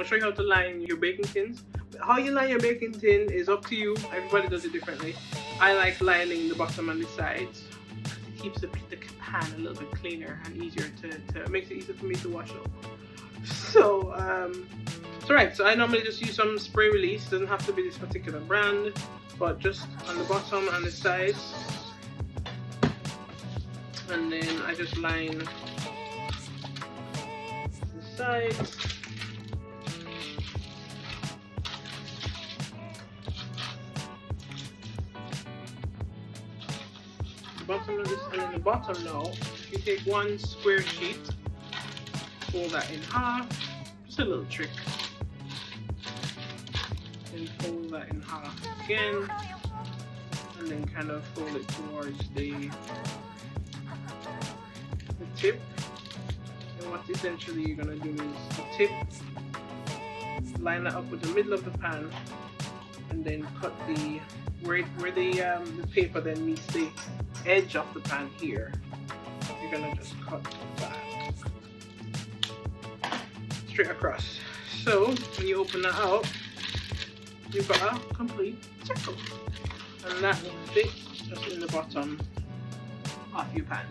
going to show you how to line your baking tins. How you line your baking tin is up to you. Everybody does it differently. I like lining the bottom and the sides. It keeps the pan a little bit cleaner and easier to makes it easier for me to wash up. So so I normally just use some spray release. Doesn't have to be this particular brand, but just on the bottom and the sides. And then I just line the sides. Bottom of this, and in the bottom now, you take one square sheet, fold that in half, just a little trick, then fold that in half again, and then kind of fold it towards the tip. And what essentially you're going to do is the tip, line that up with the middle of the pan, and then cut the where the paper then meets the edge of the pan here. You're gonna just cut that straight across. So when you open that out, you've got a complete circle, and that will fit just in the bottom of your pan.